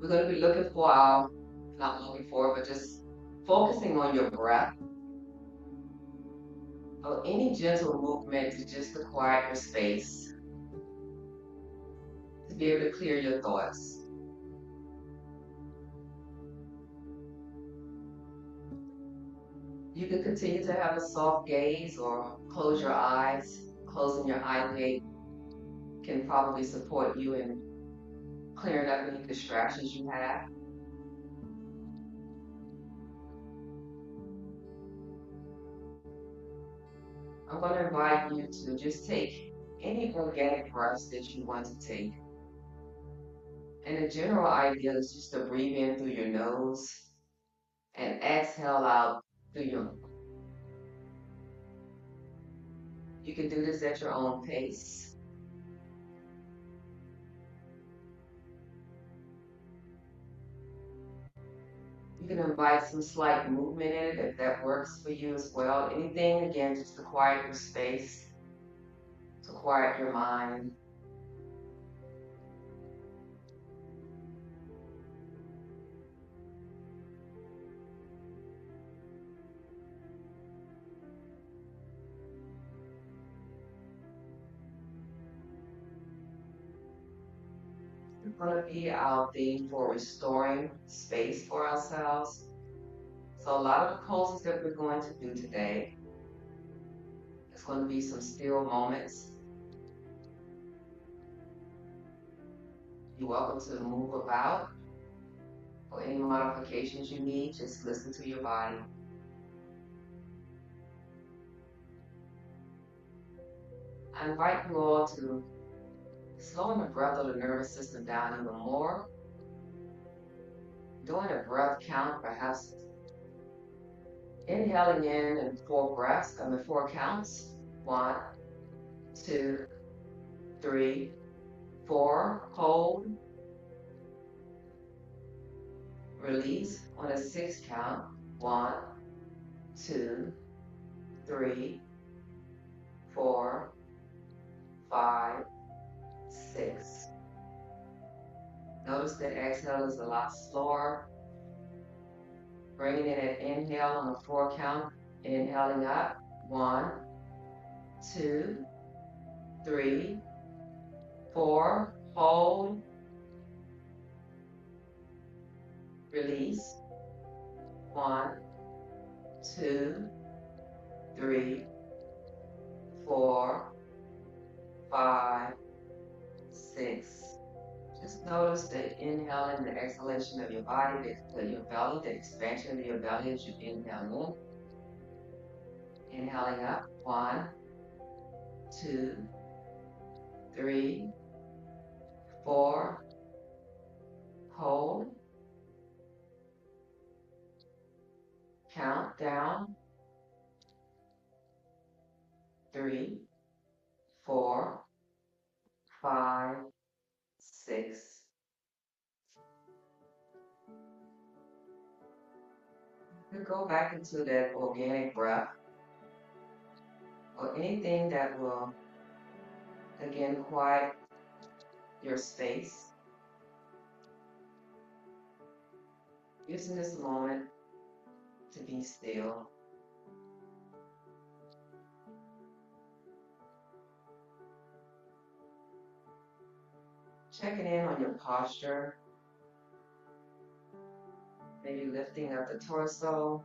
We're going to be looking for our, not looking for, but just focusing on your breath or any gentle movement to just to quiet your space, to be able to clear your thoughts. You can continue to have a soft gaze or close your eyes. Closing your eyelid can probably support you in clearing up any distractions you have. I'm going to invite you to just take any organic breaths that you want to take. And the general idea is just to breathe in through your nose and exhale out through your mouth. You can do this at your own pace. You can invite some slight movement in it if that works for you as well. Anything, again, just to quiet your space, to quiet your mind. It's going to be our theme for restoring space for ourselves. So a lot of the poses that we're going to do today is going to be some still moments. You're welcome to move about or any modifications you need. Just listen to your body. I invite you all to slowing the breath of the nervous system down even more. Doing a breath count, perhaps inhaling in 4 breaths, 4 counts. 1, 2, 3, 4. Hold. Release on a 6 count. 1, 2, 3, 4, 5, 6. Notice that exhale is a lot slower. Bringing in an inhale on a 4 count. Inhaling up. 1, 2, 3, 4. Hold. Release. 1, 2, 3, 4, 5, 6. Just notice the inhaling and the exhalation of your body, your belly, the expansion of your belly as you inhale in. Inhaling up. 1, 2, 3, 4. Hold. Count down. 3, 4, 5, 6. You go back into that organic breath or anything that will, again, quiet your space. Using this moment to be still. Checking in on your posture. Maybe lifting up the torso.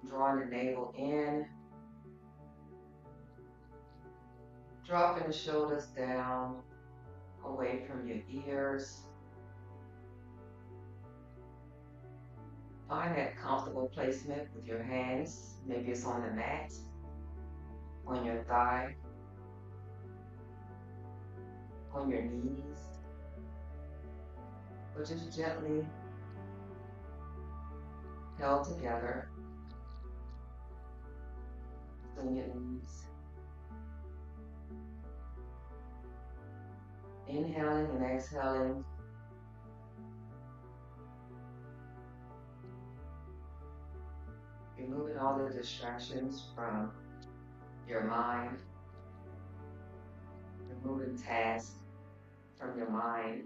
Drawing the navel in. Dropping the shoulders down, away from your ears. Find that comfortable placement with your hands. Maybe it's on the mat, on your thigh, on your knees, or just gently held together between your knees. Inhaling and exhaling. Removing all the distractions from your mind. Removing tasks from your mind.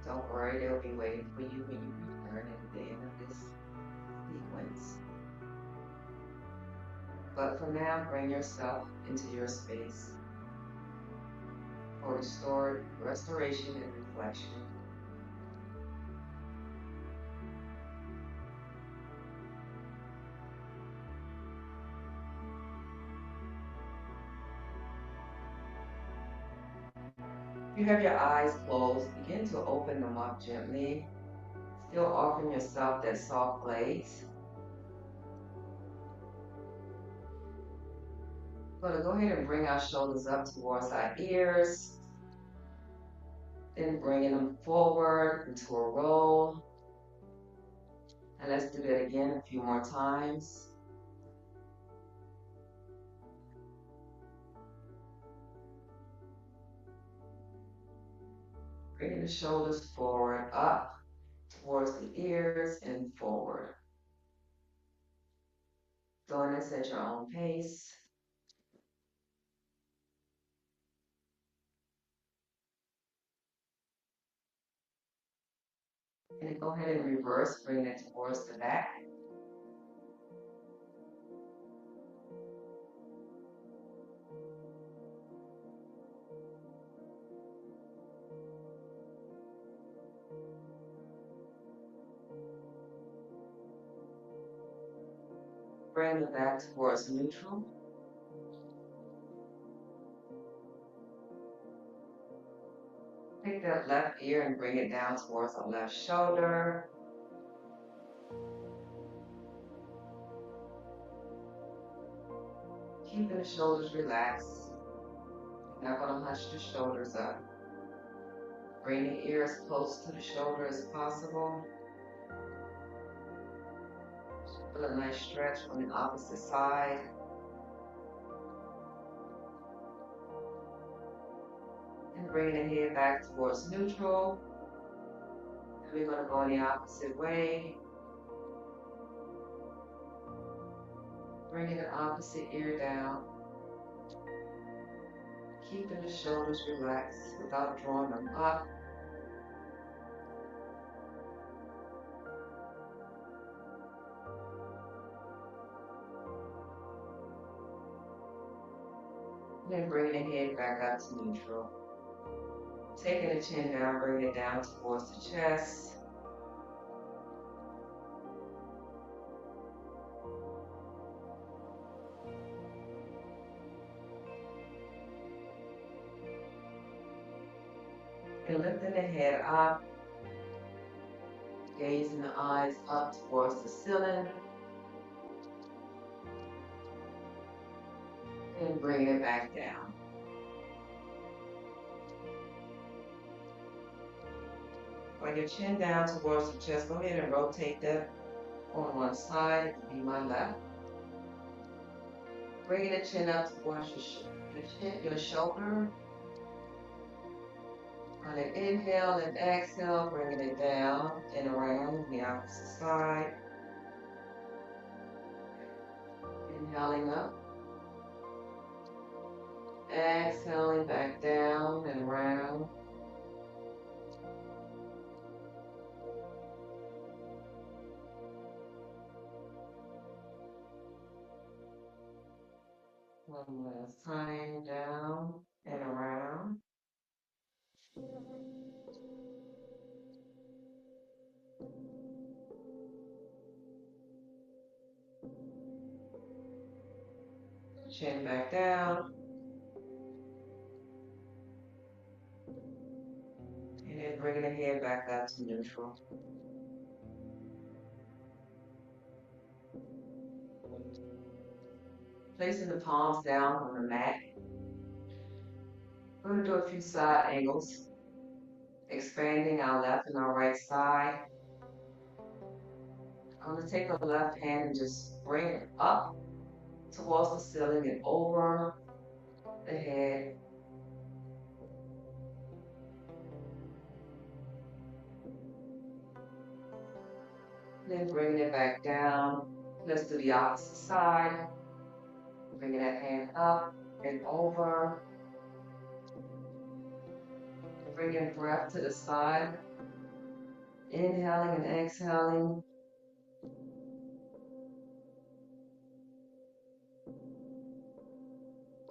Don't worry, they'll be waiting for you when you return at the end of this sequence. But for now, bring yourself into your space for restoration and reflection. If you have your eyes closed, begin to open them up gently, still offering yourself that soft glaze. We're going to go ahead and bring our shoulders up towards our ears, then bringing them forward into a roll. And let's do that again a few more times. Bringing the shoulders forward, up towards the ears and forward. Doing this at your own pace. And go ahead and reverse, bring it towards the back. Bring the back towards neutral. Take that left ear and bring it down towards the left shoulder. Keeping the shoulders relaxed. You're not going to hunch the shoulders up. Bring the ear as close to the shoulder as possible. Feel a nice stretch on the opposite side. And bring the head back towards neutral. And we're going to go in the opposite way. Bringing the opposite ear down. Keeping the shoulders relaxed without drawing them up. Then bring the head back up to neutral. Taking the chin down, bring it down towards the chest. And lifting the head up, gazing the eyes up towards the ceiling. And bring it back down. Bring your chin down towards the chest. Go ahead and rotate that on one side, to be my left. Bringing the chin up towards your shoulder. On an inhale and exhale, bringing it down and around the opposite side. Inhaling up. Exhaling back down and around. One last time, down and around. Chin back down. And then bringing the head back up to neutral. Placing the palms down on the mat. We're going to do a few side angles. Expanding our left and our right side. I'm going to take the left hand and just bring it up towards the ceiling and over the head. Then bringing it back down. Let's do the opposite side. Bringing that hand up and over. Bringing breath to the side. Inhaling and exhaling.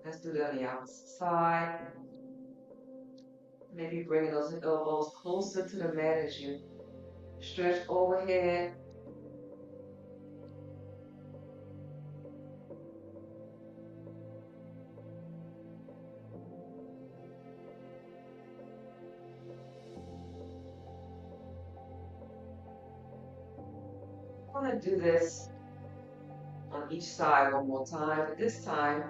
Let's do that on the opposite side. Maybe bringing those elbows closer to the mat as you stretch overhead. I'm going to do this on each side one more time, but this time,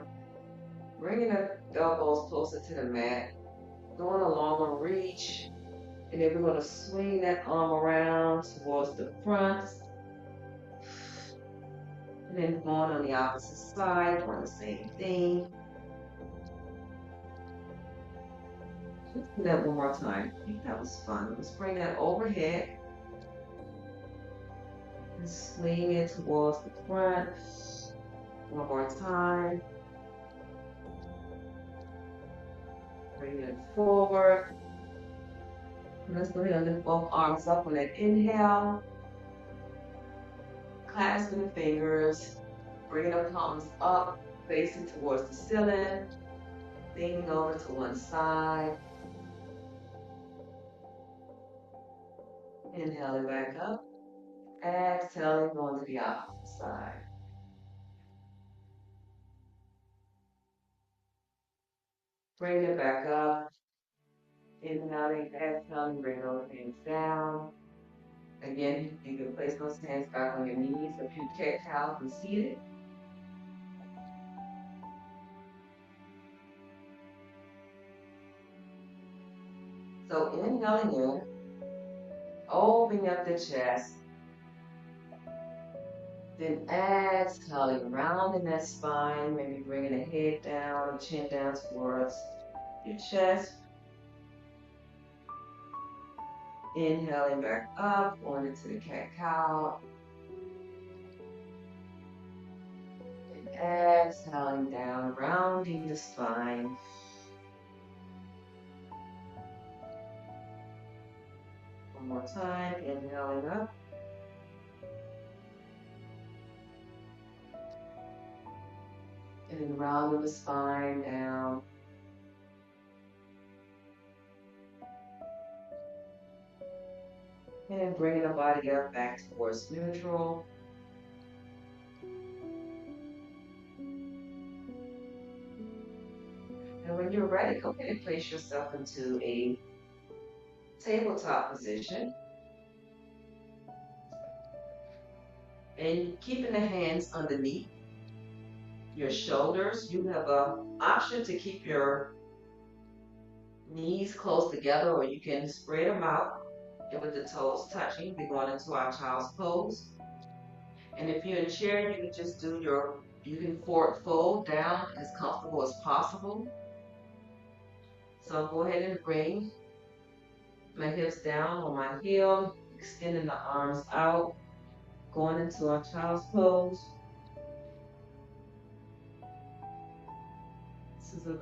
bringing the elbows closer to the mat, going a longer reach, and then we're going to swing that arm around towards the front, and then going on the opposite side, doing the same thing. Let's do that one more time. I think that was fun. Let's bring that overhead and swing it towards the front. One more time. Bring it forward. And let's go ahead and lift both arms up on that inhale. Clasping the fingers. Bringing the palms up, facing towards the ceiling. Leaning over to one side. Inhaling back up. Exhaling, going to the opposite side. Bring it back up. Inhaling, exhaling, bring those hands down. Again, you can place those hands back on your knees if you cat-cow and seated. So inhaling in, opening up the chest. Then exhaling, rounding that spine, maybe bringing the head down, chin down towards your chest. Inhaling back up, going into the cat-cow. And exhaling down, rounding the spine. One more time, inhaling up. And then rounding the spine down. And bringing the body up back towards neutral. And when you're ready, go ahead and place yourself into a tabletop position. And keeping the hands underneath your shoulders, you have an option to keep your knees close together, or you can spread them out with the toes touching. We're going into our child's pose. And if you're in chair, you can just do you can forward fold down as comfortable as possible. So go ahead and bring my hips down on my heel, extending the arms out, going into our child's pose. This is an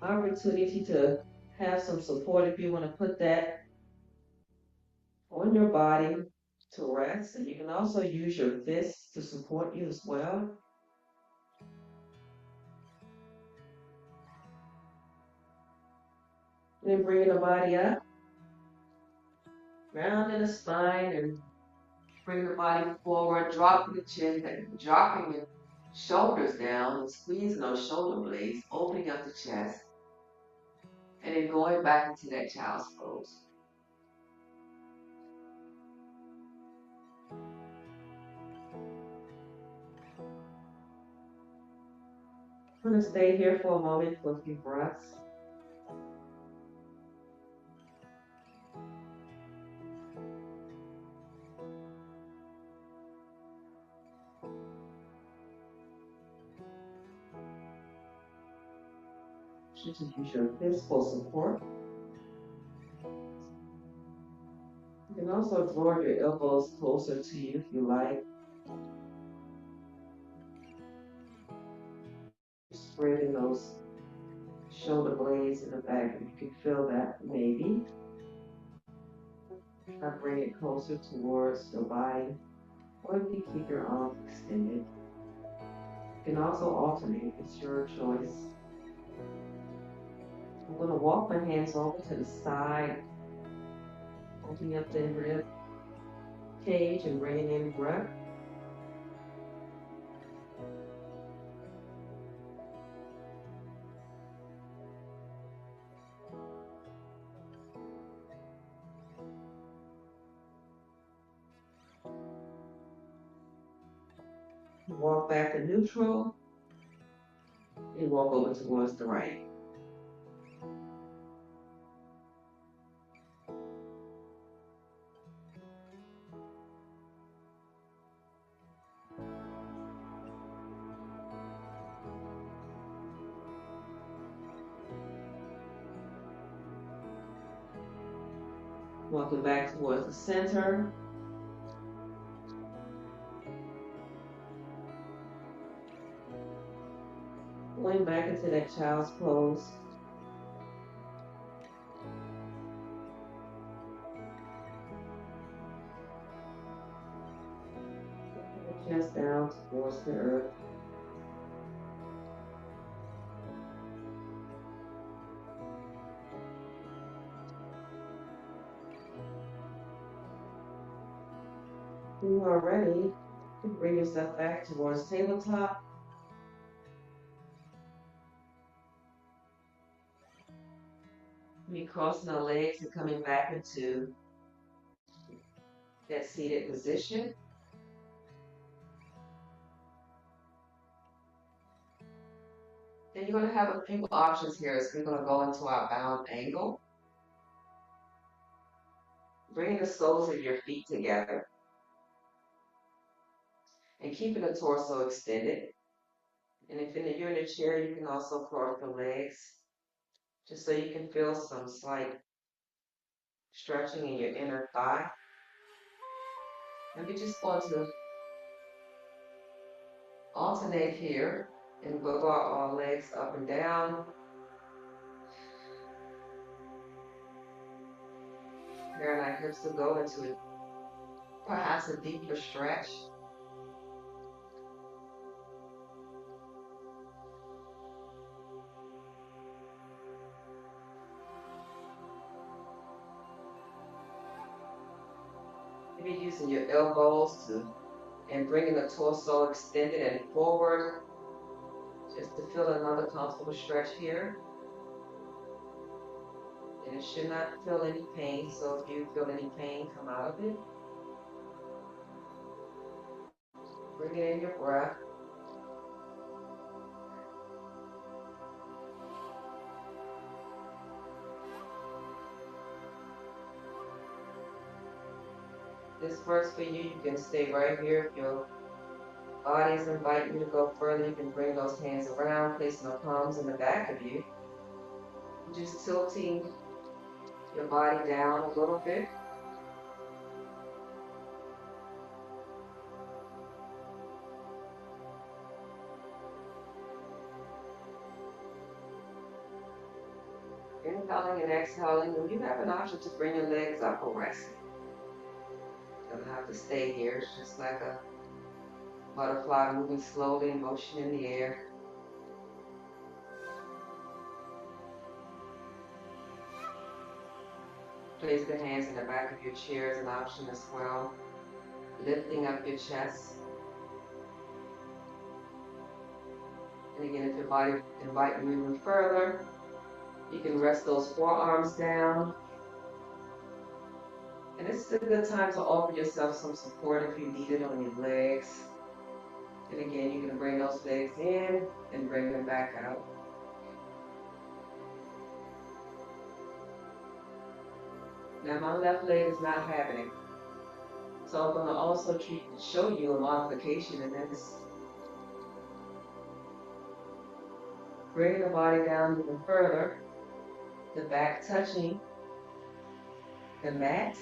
opportunity to have some support if you want to put that on your body to rest. And you can also use your fists to support you as well. Then bringing the body up, rounding the spine, and bring the body forward, dropping the chin, dropping the shoulders down, and squeezing those shoulder blades, opening up the chest, and then going back into that child's pose. I'm going to stay here for a moment for a few breaths. You can use your fists for support. You can also draw your elbows closer to you if you like. Spreading those shoulder blades in the back. If you can feel that, maybe. Try to bring it closer towards the body. Or you can keep your arms extended. You can also alternate. It's your choice. I'm going to walk my hands over to the side, opening up the rib cage and bringing in breath. Walk back to neutral and walk over towards the right. Walking back towards the center. Going back into that child's pose. Chest down towards the earth. When you are ready, you can bring yourself back towards tabletop. Be crossing the legs and coming back into that seated position. Then you're going to have a few options here as we're going to go into our bound angle. Bringing the soles of your feet together and keeping the torso extended. And if you're in a chair, you can also cross the legs just so you can feel some slight stretching in your inner thigh. And we're just going to alternate here and wiggle our legs up and down. Here and our hips will go into perhaps a deeper stretch. Maybe using your elbows and bringing the torso extended and forward, just to feel another comfortable stretch here. And it should not feel any pain, so if you feel any pain, come out of it. Bring in your breath. This works for you. You can stay right here. If your body is inviting you to go further, you can bring those hands around, placing the palms in the back of you. Just tilting your body down a little bit. Inhaling and exhaling, and you have an option to bring your legs up or rest. You don't have to stay here. It's just like a butterfly moving slowly in motion in the air. Place the hands in the back of your chair as an option as well. Lifting up your chest. And again, if your body invites you even further, you can rest those forearms down. And this is a good time to offer yourself some support if you need it on your legs. And again, you can bring those legs in and bring them back out. Now my left leg is not having it. So I'm going to also show you a modification in this. Bring the body down even further. The back touching the mat.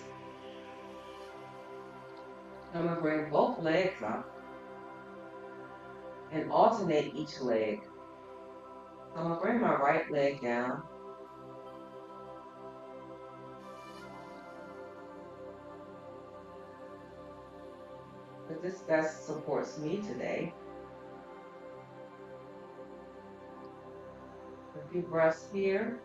I'm going to bring both legs up and alternate each leg. I'm gonna bring my right leg down. But this best supports me today. A few breaths here.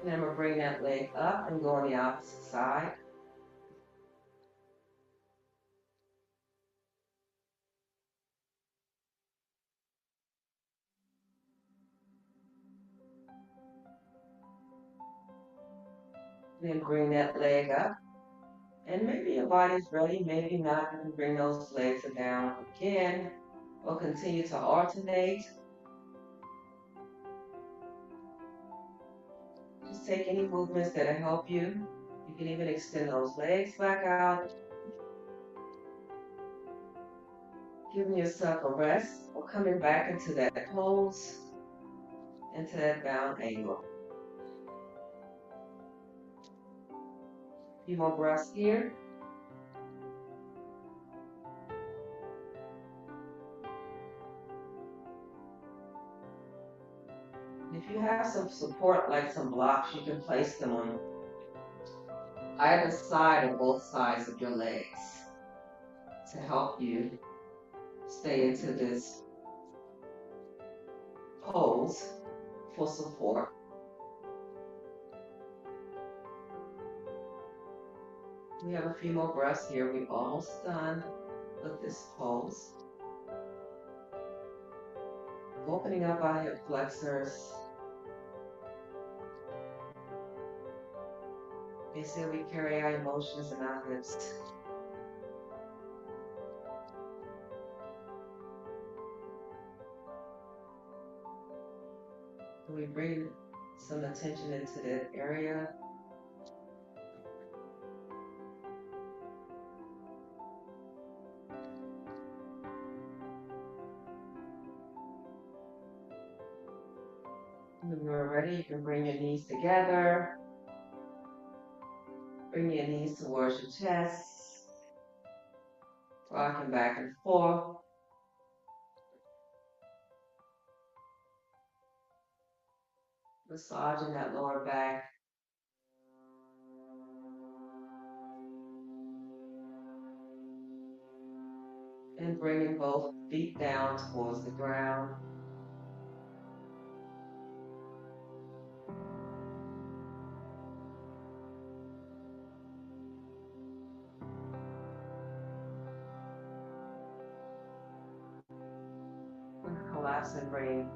And I'm gonna bring that leg up and go on the opposite side. Then bring that leg up. And maybe your body's ready, maybe not. You can bring those legs down again or continue to alternate. Just take any movements that'll help you. You can even extend those legs back out, giving yourself a rest or coming back into that pose, into that bound angle. A few more breaths here. If you have some support, like some blocks, you can place them on either side or both sides of your legs to help you stay into this pose for support. We have a few more breaths here. We're almost done with this pose. Opening up our hip flexors. They say we carry our emotions in our hips. We bring some attention into that area. When you're ready, you can bring your knees together. Bring your knees towards your chest. Rocking back and forth. Massaging that lower back. And bringing both feet down towards the ground. Collapse and bring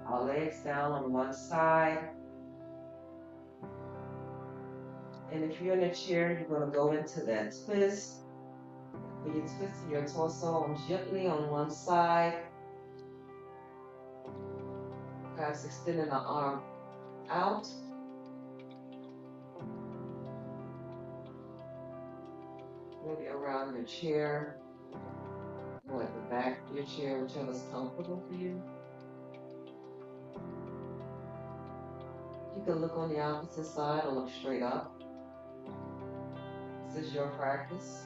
our legs down on one side. And if you're in a chair, you're going to go into that twist. Where you're twisting your torso gently on one side. Perhaps extending the arm out. Maybe around your chair. Or at the back of your chair, whichever's comfortable for you. You can look on the opposite side or look straight up. This is your practice.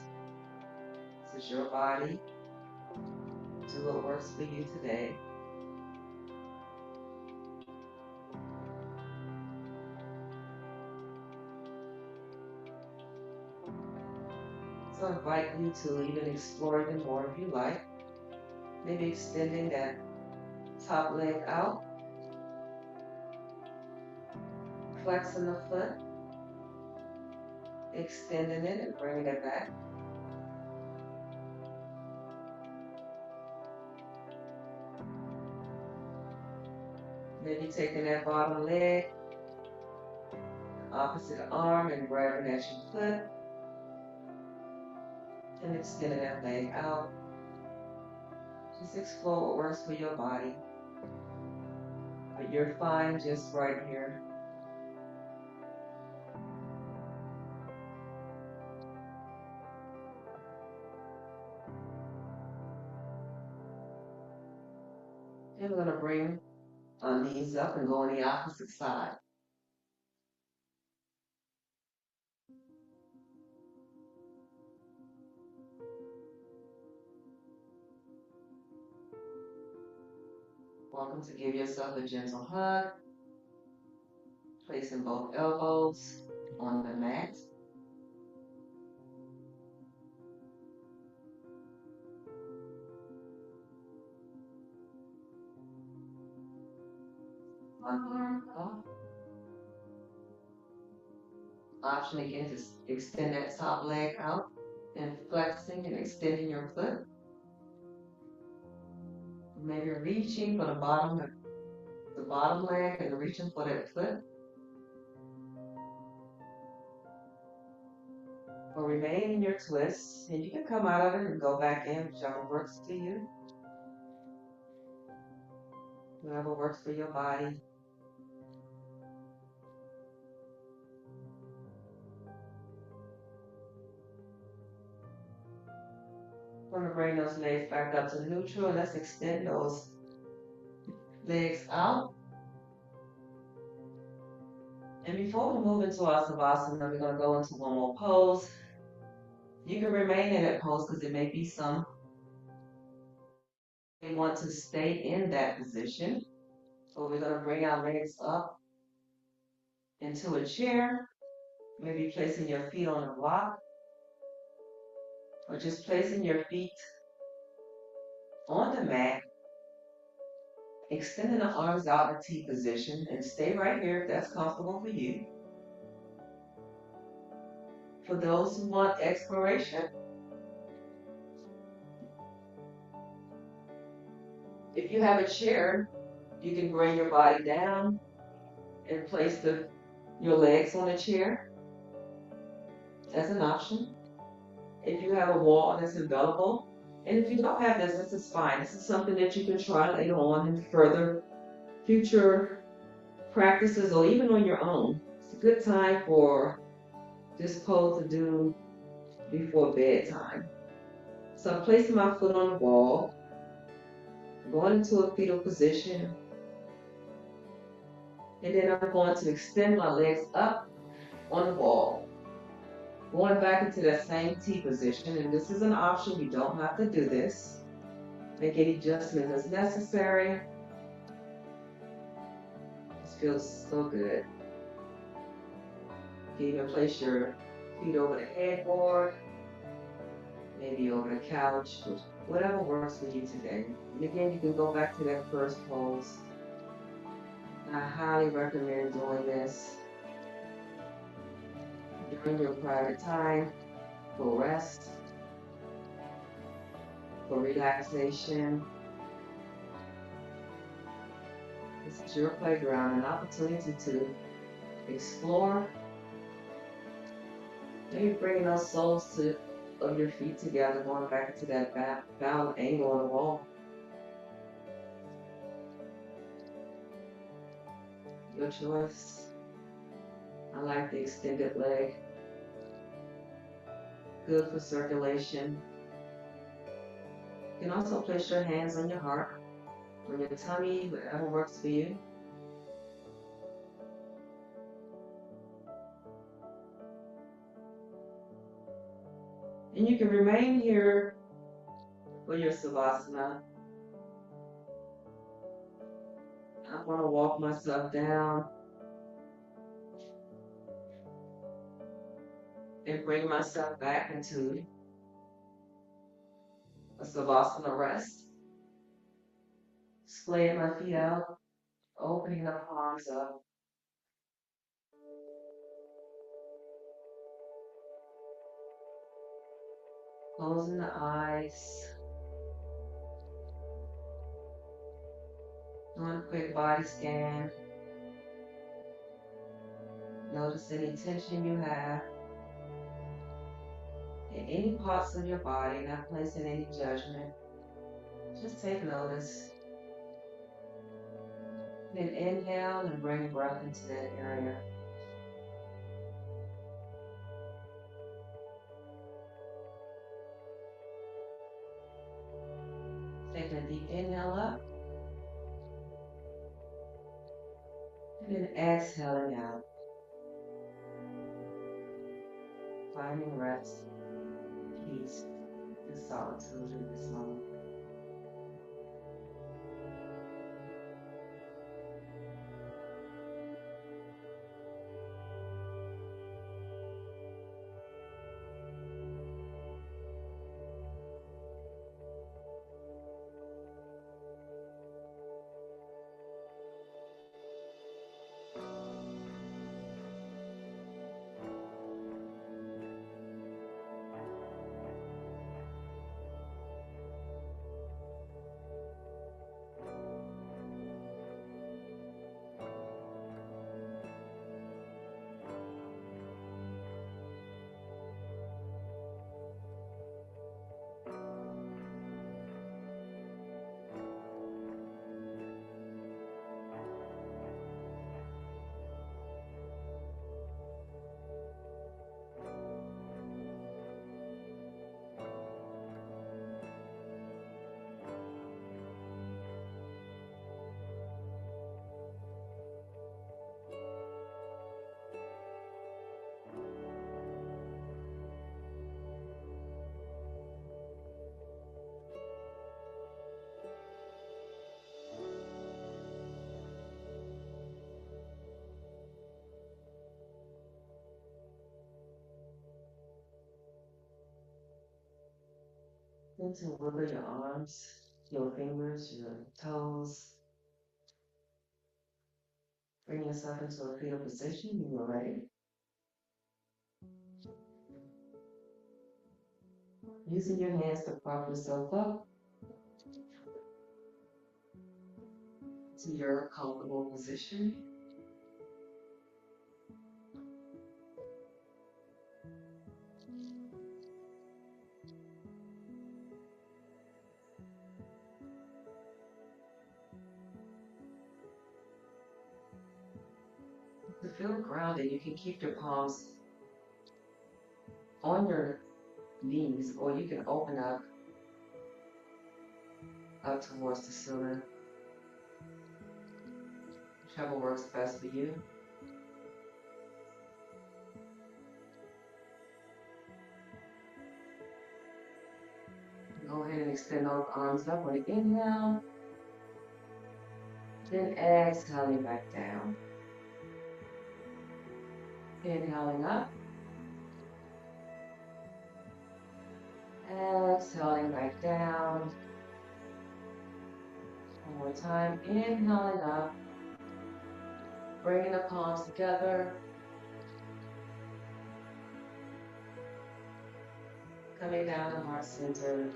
This is your body. Do what works for you today. So I invite you to even explore even more if you like. Maybe extending that top leg out. Flexing the foot. Extending it and bringing it back. Maybe taking that bottom leg, opposite arm, and grabbing at your foot. And extending that leg out. Just explore what works for your body. But you're fine just right here. And we're going to bring our knees up and go on the opposite side. Welcome to give yourself a gentle hug, placing both elbows on the mat. One arm up. Option again to extend that top leg out and flexing and extending your foot. Maybe reaching for the bottom leg and reaching for that foot. Or remain in your twist, and you can come out of it and go back in, whichever works for you. Whatever works for your body. We're going to bring those legs back up to neutral. Let's extend those legs out. And before we move into our Savasana, we're going to go into one more pose. You can remain in that pose because it may be some you want to stay in that position. So we're going to bring our legs up into a chair, maybe placing your feet on a block, or just placing your feet on the mat, extending the arms out in T position, and stay right here if that's comfortable for you. For those who want exploration, if you have a chair, you can bring your body down and place your legs on a chair. That's an option. If you have a wall that's envelopable, and if you don't have this is fine. This is something that you can try later on in further future practices or even on your own. It's a good time for this pose to do before bedtime. So I'm placing my foot on the wall, going into a fetal position, and then I'm going to extend my legs up on the wall. Going back into that same T position, and this is an option, you don't have to do this. Make any adjustments as necessary. This feels so good. You can even place your feet over the headboard, maybe over the couch, whatever works for you today. And again, you can go back to that first pose. I highly recommend doing this during your private time for rest, for relaxation. This is your playground, an opportunity to explore. Maybe bringing those soles of your feet together, going back into that bound angle on the wall. Your choice. I like the extended leg. Good for circulation. You can also place your hands on your heart, on your tummy, whatever works for you. And you can remain here for your Savasana. I'm going to walk myself down and bring myself back into a Savasana rest. Splaying my feet out, opening the palms up. Closing the eyes. Doing a quick body scan. Notice any tension you have in any parts of your body, not placing any judgment. Just take notice. Then inhale and bring breath into that area. Taking a deep inhale up. And then exhaling out. Finding rest, peace, and solitude in this moment. Begin to wiggle your arms, your fingers, your toes. Bring yourself into a fetal position when you're ready. Using your hands to prop yourself up to your comfortable position. To feel grounded, you can keep your palms on your knees, or you can open up towards the ceiling, whichever works best for you. Go ahead and extend those arms up on the inhale, then exhaling back down. Inhaling up, exhaling back down. One more time, inhaling up, bringing the palms together, coming down to heart center.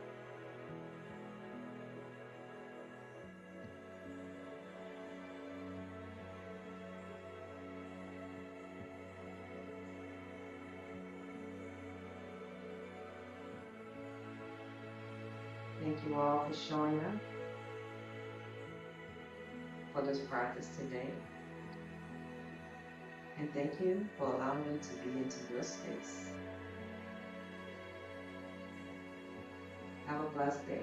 Thank you all for showing up for this practice today. And thank you for allowing me to be into your space. Have a blessed day.